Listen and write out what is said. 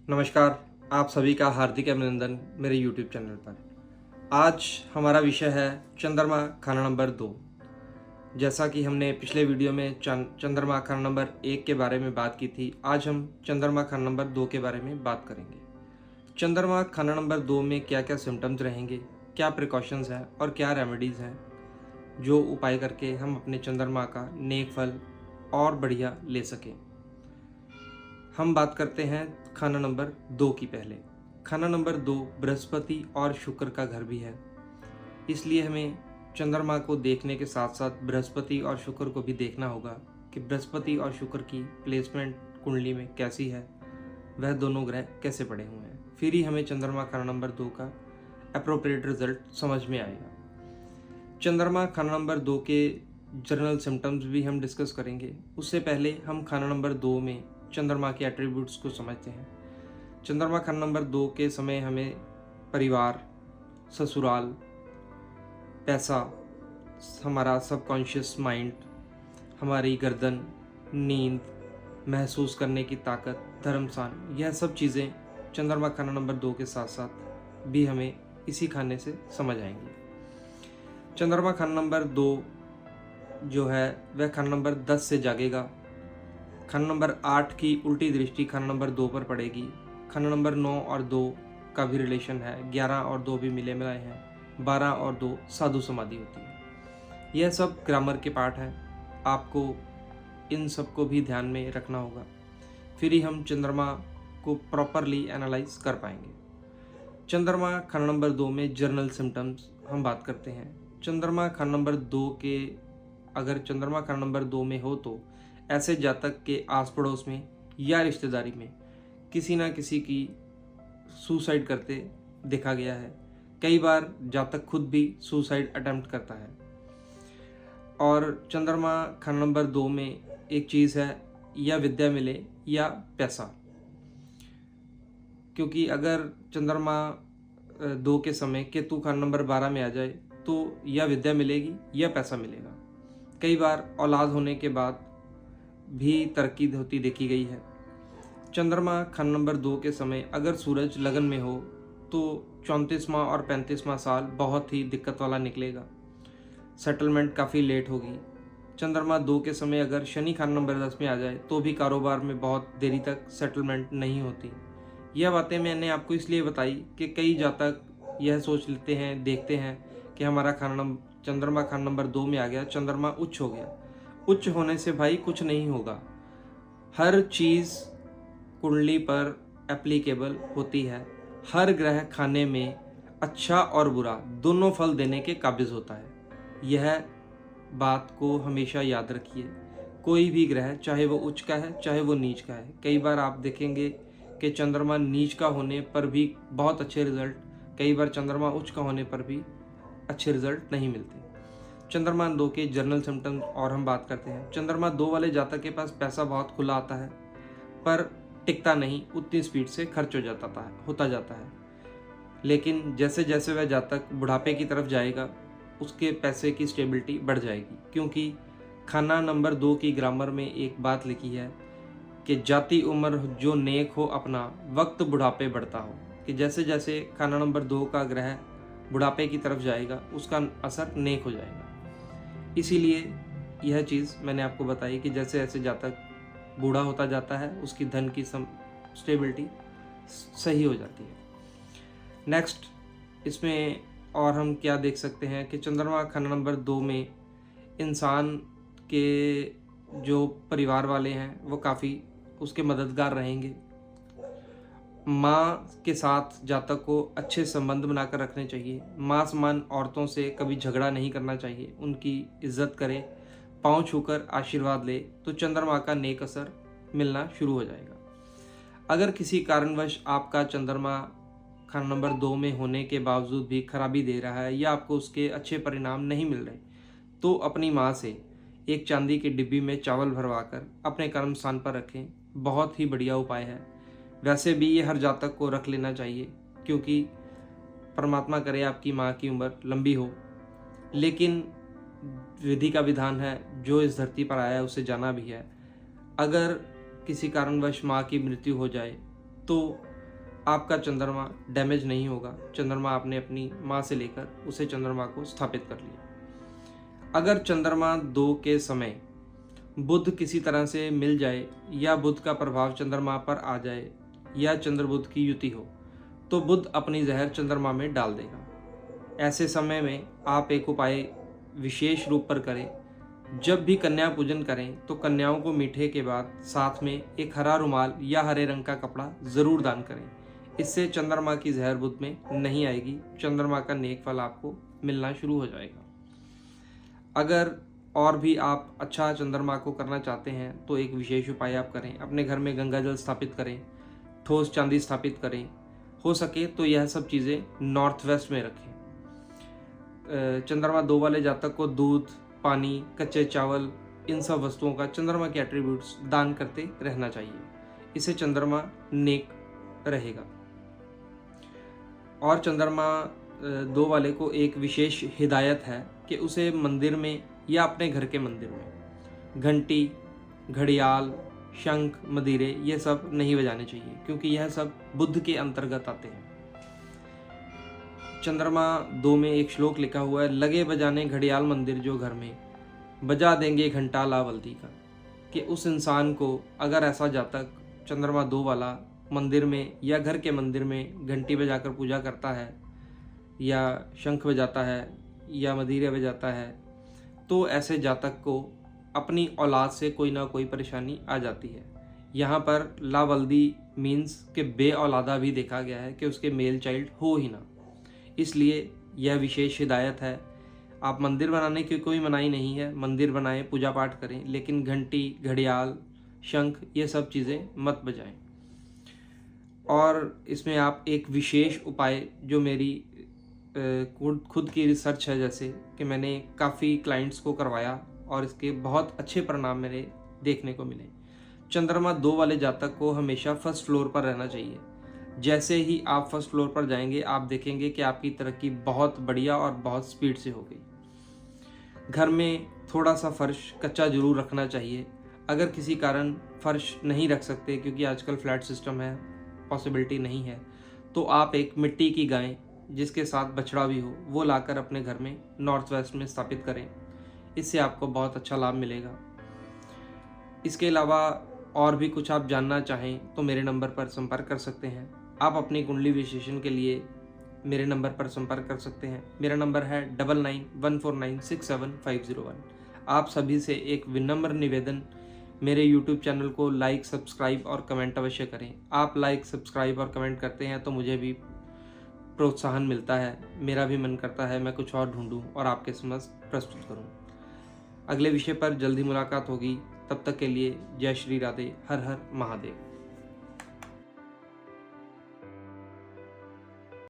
नमस्कार, आप सभी का हार्दिक अभिनंदन मेरे YouTube चैनल पर। आज हमारा विषय है चंद्रमा खाना नंबर 2। जैसा कि हमने पिछले वीडियो में चंद्रमा खाना नंबर 1 के बारे में बात की थी, आज हम चंद्रमा खाना नंबर 2 के बारे में बात करेंगे। चंद्रमा खाना नंबर 2 में क्या क्या सिम्टम्स रहेंगे, क्या प्रिकॉशंस हैं और क्या रेमेडीज़ हैं, जो उपाय करके हम अपने चंद्रमा का नेक फल और बढ़िया ले सकें। हम बात करते हैं खाना नंबर 2 की। पहले खाना नंबर 2 बृहस्पति और शुक्र का घर भी है, इसलिए हमें चंद्रमा को देखने के साथ साथ बृहस्पति और शुक्र को भी देखना होगा कि बृहस्पति और शुक्र की प्लेसमेंट कुंडली में कैसी है, वह दोनों ग्रह कैसे पड़े हुए हैं। फिर ही हमें चंद्रमा खाना नंबर 2 का अप्रोप्रिएट रिजल्ट समझ में आएगा। चंद्रमा खाना नंबर 2 के जनरल सिम्टम्स भी हम डिस्कस करेंगे। उससे पहले हम खाना नंबर 2 में चंद्रमा के एट्रीब्यूट्स को समझते हैं। चंद्रमा खाना नंबर 2 के समय हमें परिवार, ससुराल, पैसा, हमारा सबकॉन्शियस माइंड, हमारी गर्दन, नींद, महसूस करने की ताकत, धर्म स्थान, यह सब चीज़ें चंद्रमा खाना नंबर 2 के साथ साथ भी हमें इसी खाने से समझ आएंगी। चंद्रमा खाना नंबर 2 जो है वह खाना नंबर 10 से जागेगा। खाना नंबर 8 की उल्टी दृष्टि खाना नंबर 2 पर पड़ेगी। खाना नंबर 9 और 2 का भी रिलेशन है, 11 और 2 भी मिले मिलाए हैं, 12 और 2 साधु समाधि होती है। यह सब ग्रामर के पार्ट हैं, आपको इन सब को भी ध्यान में रखना होगा, फिर ही हम चंद्रमा को प्रॉपरली एनालाइज कर पाएंगे। चंद्रमा खाना नंबर 2 में जर्नल सिम्टम्स हम बात करते हैं। चंद्रमा खाना नंबर 2 के अगर चंद्रमा खाना नंबर 2 में हो तो ऐसे जातक के आस पड़ोस में या रिश्तेदारी में किसी ना किसी की सुसाइड करते देखा गया है। कई बार जातक खुद भी सुसाइड अटेम्प्ट करता है। और चंद्रमा खाना नंबर 2 में एक चीज़ है, या विद्या मिले या पैसा, क्योंकि अगर चंद्रमा 2 के समय केतु खाना नंबर 12 में आ जाए तो या विद्या मिलेगी या पैसा मिलेगा। कई बार औलाद होने के बाद भी तरक्की होती देखी गई है। चंद्रमा खाना नंबर 2 के समय अगर सूरज लगन में हो तो 34वां और 35वां साल बहुत ही दिक्कत वाला निकलेगा, सेटलमेंट काफ़ी लेट होगी। चंद्रमा 2 के समय अगर शनि खाना नंबर 10 में आ जाए तो भी कारोबार में बहुत देरी तक सेटलमेंट नहीं होती। यह बातें मैंने आपको इसलिए बताई कि कई जातक यह सोच लेते हैं, देखते हैं कि हमारा चंद्रमा खाना नंबर 2 में आ गया, चंद्रमा उच्च हो गया। उच्च होने से भाई कुछ नहीं होगा। हर चीज़ कुंडली पर एप्लीकेबल होती है। हर ग्रह खाने में अच्छा और बुरा दोनों फल देने के काबिज होता है। यह बात को हमेशा याद रखिए। कोई भी ग्रह, चाहे वो उच्च का है चाहे वो नीच का है, कई बार आप देखेंगे कि चंद्रमा नीच का होने पर भी बहुत अच्छे रिजल्ट, कई बार चंद्रमा उच्च का होने पर भी अच्छे रिजल्ट नहीं मिलते। चंद्रमा 2 के जर्नल सिम्टम्स और हम बात करते हैं। चंद्रमा 2 वाले जातक के पास पैसा बहुत खुला आता है, पर टिकता नहीं, उतनी स्पीड से खर्च होता जाता है। लेकिन जैसे जैसे वह जातक बुढ़ापे की तरफ जाएगा उसके पैसे की स्टेबिलिटी बढ़ जाएगी, क्योंकि खाना नंबर 2 की ग्रामर में एक बात लिखी है कि जाति उम्र जो नेक हो अपना, वक्त बुढ़ापे बढ़ता हो। कि जैसे जैसे खाना नंबर 2 का ग्रह बुढ़ापे की तरफ जाएगा उसका असर नेक हो जाएगा। इसीलिए यह चीज़ मैंने आपको बताई कि जैसे जैसे जातक बूढ़ा होता जाता है उसकी धन की स्टेबिलिटी सही हो जाती है। नेक्स्ट इसमें और हम क्या देख सकते हैं कि चंद्रमा खाना नंबर 2 में इंसान के जो परिवार वाले हैं वो काफ़ी उसके मददगार रहेंगे। माँ के साथ जातक को अच्छे संबंध बनाकर रखने चाहिए। माँ समान औरतों से कभी झगड़ा नहीं करना चाहिए, उनकी इज्जत करे, पाँव छूकर आशीर्वाद ले तो चंद्रमा का नेक असर मिलना शुरू हो जाएगा। अगर किसी कारणवश आपका चंद्रमा खाना नंबर 2 में होने के बावजूद भी खराबी दे रहा है या आपको उसके अच्छे परिणाम नहीं मिल रहे, तो अपनी माँ से एक चांदी की डिब्बी में चावल भरवाकर अपने कर्म स्थान पर रखें, बहुत ही बढ़िया उपाय है। वैसे भी ये हर जातक को रख लेना चाहिए, क्योंकि परमात्मा करे आपकी माँ की उम्र लंबी हो, लेकिन विधि का विधान है, जो इस धरती पर आया है उसे जाना भी है। अगर किसी कारणवश माँ की मृत्यु हो जाए तो आपका चंद्रमा डैमेज नहीं होगा। चंद्रमा आपने अपनी माँ से लेकर उसे चंद्रमा को स्थापित कर लिया। अगर चंद्रमा 2 के समय बुध किसी तरह से मिल जाए या बुध का प्रभाव चंद्रमा पर आ जाए या चंद्र बुध की युति हो तो बुध अपनी जहर चंद्रमा में डाल देगा। ऐसे समय में आप एक उपाय विशेष रूप पर करें। जब भी कन्या पूजन करें तो कन्याओं को मीठे के बाद साथ में एक हरा रुमाल या हरे रंग का कपड़ा ज़रूर दान करें। इससे चंद्रमा की जहर बुध में नहीं आएगी। चंद्रमा का नेक फल आपको मिलना शुरू हो जाएगा। अगर और भी आप अच्छा चंद्रमा को करना चाहते हैं तो एक विशेष उपाय आप करें। अपने घर में गंगा जल स्थापित करें, ठोस चांदी स्थापित करें। हो सके तो यह सब चीज़ें नॉर्थ वेस्ट में रखें। चंद्रमा 2 वाले जातक को दूध, पानी, कच्चे चावल, इन सब वस्तुओं का चंद्रमा के एट्रीब्यूट्स दान करते रहना चाहिए। इससे चंद्रमा नेक रहेगा। और चंद्रमा 2 वाले को एक विशेष हिदायत है कि उसे मंदिर में या अपने घर के मंदिर में घंटी, घड़ियाल, शंख, मदीरे ये सब नहीं बजाने चाहिए, क्योंकि यह सब बुध के अंतर्गत आते हैं। चंद्रमा 2 में एक श्लोक लिखा हुआ है, लगे बजाने घड़ियाल मंदिर जो घर में, बजा देंगे घंटा लावल्दी का। कि उस इंसान को अगर ऐसा जातक चंद्रमा 2 वाला मंदिर में या घर के मंदिर में घंटी बजाकर पूजा करता है या शंख बजाता है या मदीरे बजाता है तो ऐसे जातक को अपनी औलाद से कोई ना कोई परेशानी आ जाती है। यहाँ पर लावल्दी मीन्स के बे औलादा भी देखा गया है कि उसके मेल चाइल्ड हो ही ना। इसलिए यह विशेष हिदायत है। आप मंदिर बनाने की कोई मनाही नहीं है, मंदिर बनाएं, पूजा पाठ करें, लेकिन घंटी, घड़ियाल, शंख ये सब चीज़ें मत बजाएं। और इसमें आप एक विशेष उपाय जो मेरी खुद की रिसर्च है, जैसे कि मैंने काफ़ी क्लाइंट्स को करवाया और इसके बहुत अच्छे परिणाम मेरे देखने को मिले। चंद्रमा 2 वाले जातक को हमेशा फर्स्ट फ्लोर पर रहना चाहिए। जैसे ही आप फर्स्ट फ्लोर पर जाएंगे आप देखेंगे कि आपकी तरक्की बहुत बढ़िया और बहुत स्पीड से हो गई। घर में थोड़ा सा फर्श कच्चा जरूर रखना चाहिए। अगर किसी कारण फर्श नहीं रख सकते, क्योंकि आजकल फ्लैट सिस्टम है, पॉसिबिलिटी नहीं है, तो आप एक मिट्टी की गाय जिसके साथ बछड़ा भी हो वो लाकर अपने घर में नॉर्थ वेस्ट में स्थापित करें। इससे आपको बहुत अच्छा लाभ मिलेगा। इसके अलावा और भी कुछ आप जानना चाहें तो मेरे नंबर पर संपर्क कर सकते हैं। आप अपनी कुंडली विश्लेषण के लिए मेरे नंबर पर संपर्क कर सकते हैं। मेरा नंबर है 9914967501। आप सभी से एक विनम्र निवेदन, मेरे YouTube चैनल को लाइक, सब्सक्राइब और कमेंट अवश्य करें। आप लाइक, सब्सक्राइब और कमेंट करते हैं तो मुझे भी प्रोत्साहन मिलता है। मेरा भी मन करता है मैं कुछ और ढूंढूं और आपके समक्ष प्रस्तुत करूं। अगले विषय पर जल्दी मुलाकात होगी। तब तक के लिए जय श्री राधे, हर हर महादेव।